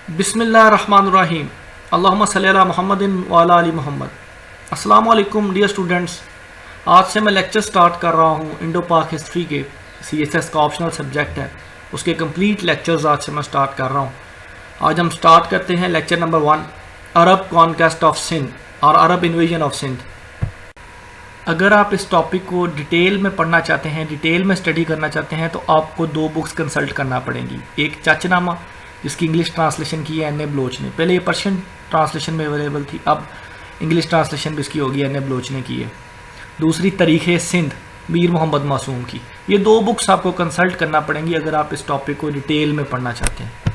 بسم اللہ الرحمن الرحیم، اللہم صلی علی محمد وعلی آل محمد۔ السلام علیکم ڈیئر اسٹوڈنٹس، آج سے میں لیکچر سٹارٹ کر رہا ہوں انڈو پاک ہسٹری کے۔ سی ایس ایس کا آپشنل سبجیکٹ ہے، اس کے کمپلیٹ لیکچرز آج سے میں سٹارٹ کر رہا ہوں۔ آج ہم سٹارٹ کرتے ہیں lecture number 1، Arab conquest of Sindh اور عرب انویژن آف سندھ۔ اگر آپ اس ٹاپک کو ڈیٹیل میں پڑھنا چاہتے ہیں، ڈیٹیل میں اسٹڈی کرنا چاہتے ہیں، تو آپ کو 2 بکس کنسلٹ کرنا پڑیں گی۔ ایک چچ نامہ، جس کی انگلش ٹرانسلیشن کی ہے این بلوچ نے، پہلے یہ پرشین ٹرانسلیشن میں اویلیبل تھی، اب انگلش ٹرانسلیشن بھی اس کی ہوگی، این بلوچ نے کی ہے۔ دوسری تاریخ سندھ، میر محمد معصوم کی۔ یہ 2 بکس آپ کو کنسلٹ کرنا پڑیں گی اگر آپ اس ٹاپک کو ڈیٹیل میں پڑھنا چاہتے ہیں۔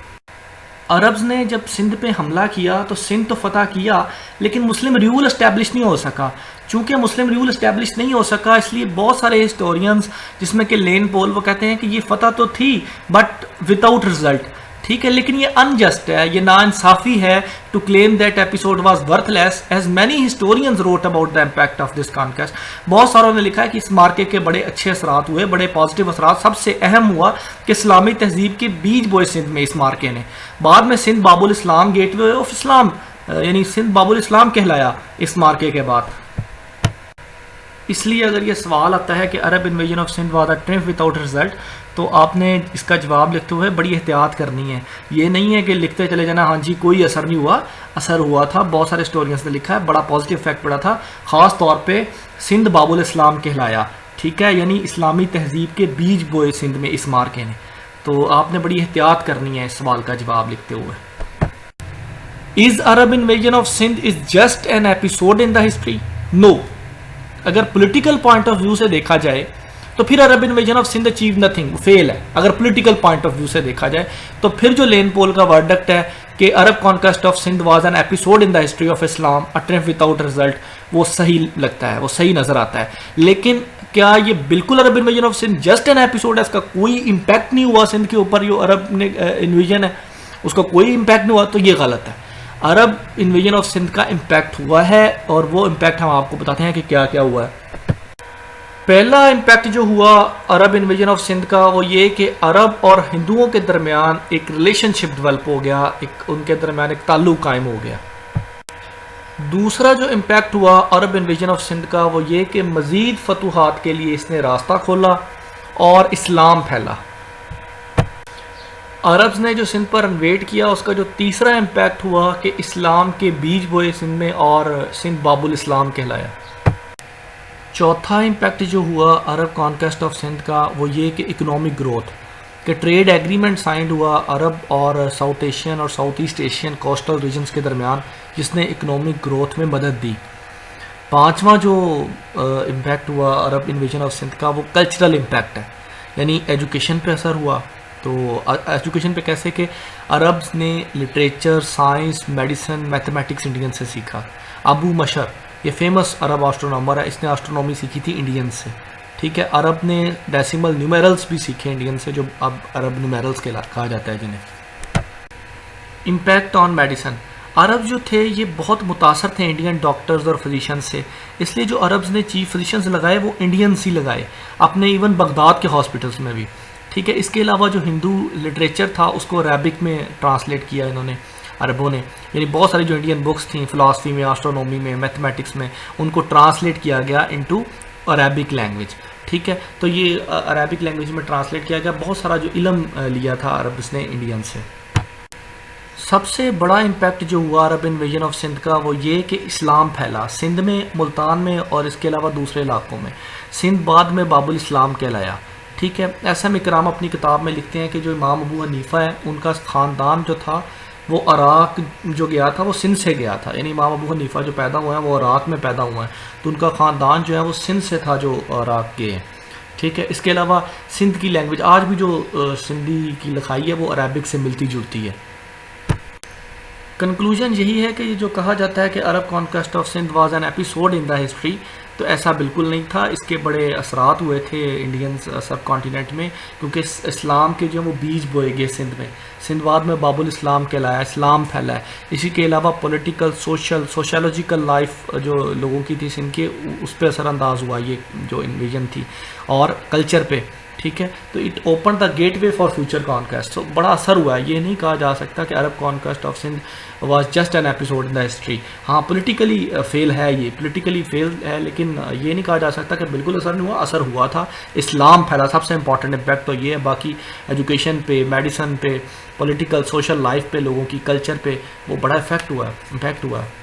عربز نے جب سندھ پہ حملہ کیا تو سندھ تو فتح کیا، لیکن مسلم ریول اسٹیبلش نہیں ہو سکا۔ چونکہ مسلم ریول اسٹیبلش نہیں ہو سکا، اس لیے بہت سارے ہسٹورینز، جس میں کہ لین پول، وہ کہتے ہیں کہ یہ فتح تو تھی بٹ وداؤٹ رزلٹ، ٹھیک ہے، لیکن یہ انجسٹ ہے، یہ ناانصافی ہے to claim that episode was worth less as many historians wrote about the impact of this conquest. بہت ساروں نے لکھا ہے کہ اس مارکے کے بڑے اچھے اثرات ہوئے، بڑے پازیٹیو اثرات۔ سب سے اہم ہوا کہ اسلامی تہذیب کے بیج بوئے سندھ میں اس مارکے نے۔ بعد میں سندھ باب الاسلام، گیٹ وے آف اسلام، یعنی سندھ باب الاسلام کہلایا اس مارکے کے بعد۔ اس لیے اگر یہ سوال آتا ہے کہ Arab invasion of Sindh was a triumph without result, تو آپ نے اس کا جواب لکھتے ہوئے بڑی احتیاط کرنی ہے۔ یہ نہیں ہے کہ لکھتے چلے جانا ہاں جی کوئی اثر نہیں ہوا، اثر ہوا تھا۔ بہت سارے ہسٹورینز نے لکھا ہے بڑا پازیٹیو افیکٹ پڑا تھا، خاص طور پہ سندھ باب الاسلام کہلایا، ٹھیک ہے، یعنی اسلامی تہذیب کے بیج بوئے سندھ میں اس مارکے نے۔ تو آپ نے بڑی احتیاط کرنی ہے اس سوال کا جواب لکھتے ہوئے۔ Is Arab invasion of Sindh is just an episode in the history? No. اگر پولیٹیکل پوائنٹ آف ویو سے دیکھا جائے تو پھر Arab invasion of Sindh achieve nothing, fail ہے۔ اگر پولیٹیکل پوائنٹ آف ویو سے دیکھا جائے تو پھر جو لین پول کا ورڈکٹ ہے کہ Arab conquest of Sindh was an episode in the history of Islam a triumph without result, وہ صحیح لگتا ہے، وہ صحیح نظر آتا ہے۔ لیکن کیا یہ بالکل Arab invasion of Sindh just an episode ہے، اس کا کوئی امپیکٹ نہیں ہوا سندھ کے اوپر، جو عرب انویژن ہے اس کا کوئی امپیکٹ نہیں ہوا، تو یہ غلط ہے۔ عرب انویژن آف سندھ کا امپیکٹ ہوا ہے، اور وہ امپیکٹ ہم آپ کو بتاتے ہیں کہ کیا کیا ہوا ہے۔ پہلا امپیکٹ جو ہوا عرب انویژن آف سندھ کا، وہ یہ کہ عرب اور ہندوؤں کے درمیان ایک ریلیشن شپ ڈیولپ ہو گیا، ان کے درمیان ایک تعلق قائم ہو گیا۔ دوسرا جو امپیکٹ ہوا عرب انویژن آف سندھ کا، وہ یہ کہ مزید فتوحات کے لیے اس نے راستہ کھولا اور اسلام پھیلا۔ عربز نے جو سندھ پر انویڈ کیا، اس کا جو تیسرا امپیکٹ ہوا کہ اسلام کے بیج بوئے سندھ میں اور سندھ باب الاسلام کہلایا۔ چوتھا امپیکٹ جو ہوا عرب کانکویسٹ آف سندھ کا، وہ یہ کہ اکنامک گروتھ، کہ ٹریڈ ایگریمنٹ سائنڈ ہوا عرب اور ساؤتھ ایشین اور south East Asian coastal regions کے درمیان، جس نے اکنامک گروتھ میں مدد دی۔ پانچواں جو امپیکٹ ہوا عرب انویژن آف سندھ کا، وہ کلچرل امپیکٹ ہے، یعنی ایجوکیشن پہ اثر ہوا۔ تو ایجوکیشن پہ کیسے کہ عربز نے literature, science, medicine, mathematics Indian سے سیکھا۔ ابو مشر یہ فیمس عرب آسٹرونامر ہے، اس نے آسٹرونومی سیکھی تھی انڈین سے، ٹھیک ہے۔ عرب نے ڈیسیمل نیومیرلز بھی سیکھے انڈین سے، جو اب عرب نیومیرلز کہا جاتا ہے جنہیں۔ امپیکٹ آن میڈیسن، عرب جو تھے یہ بہت متاثر تھے انڈین ڈاکٹرز اور فزیشین سے، اس لیے جو عربز نے چیف فزیشنز لگائے وہ انڈینس ہی لگائے اپنے، ایون بغداد کے ہاسپٹلس میں بھی، ٹھیک ہے۔ اس کے علاوہ جو ہندو لٹریچر تھا اس کو عربک میں ٹرانسلیٹ کیا انہوں نے، عربوں نے، یعنی بہت ساری جو انڈین بکس تھیں فلاسفی میں، آسٹرونومی میں، میتھمیٹکس میں، ان کو ٹرانسلیٹ کیا گیا انٹو عربک لینگویج، ٹھیک ہے۔ تو یہ عربک لینگویج میں ٹرانسلیٹ کیا گیا، بہت سارا جو علم لیا تھا عربس نے انڈین سے۔ سب سے بڑا امپیکٹ جو ہوا عرب انویژن آف سندھ کا، وہ یہ کہ اسلام پھیلا سندھ میں، ملتان میں، اور اس کے علاوہ دوسرے علاقوں میں۔ سندھ بعد میں باب الاسلام کہلایا، ٹھیک ہے۔ ایسا اکرام اپنی کتاب میں لکھتے ہیں کہ جو امام ابو حنیفہ ہے، ان کا خاندان جو تھا وہ عراق جو گیا تھا وہ سندھ سے گیا تھا، یعنی امام ابو حنیفہ جو پیدا ہوئے ہیں وہ عراق میں پیدا ہوئے ہیں، تو ان کا خاندان جو ہے وہ سندھ سے تھا جو عراق کے ہیں، ٹھیک ہے۔ اس کے علاوہ سندھ کی لینگویج آج بھی جو سندھی کی لکھائی ہے وہ عربک سے ملتی جلتی ہے۔ کنکلوژن یہی ہے کہ یہ جو کہا جاتا ہے کہ Arab conquest of Sindh was an episode in the history, تو ایسا بالکل نہیں تھا۔ اس کے بڑے اثرات ہوئے تھے انڈین سب کانٹیننٹ میں، کیونکہ اسلام کے جو وہ بیج بوئے گئے سندھ میں، سندھ بعد میں باب الاسلام کہلایا، اسلام پھیلا ہے۔ اسی کے علاوہ پولیٹیکل، سوشیولوجیکل لائف جو لوگوں کی تھی سندھ کے، اس پہ اثر انداز ہوا یہ جو انویژن تھی، اور کلچر پہ، ٹھیک ہے. تو it open the gateway for future conquest. تو بڑا اثر ہوا ہے. یہ نہیں کہا جا سکتا کہ Arab conquest of Sindh was just an episode in the history. ہاں پولیٹیکلی فیل ہے, یہ پولیٹیکلی فیل ہے, لیکن یہ نہیں کہا جا سکتا کہ بالکل اثر نہیں ہوا. اثر ہوا تھا, اسلام پھیلا, سب سے امپورٹنٹ امپیکٹ تو یہ ہے. باقی ایجوکیشن پہ, میڈیسن پہ, پولیٹیکل سوشل لائف پہ, لوگوں کی کلچر پہ وہ بڑا افیکٹ ہوا ہے, امپیکٹ ہوا ہے.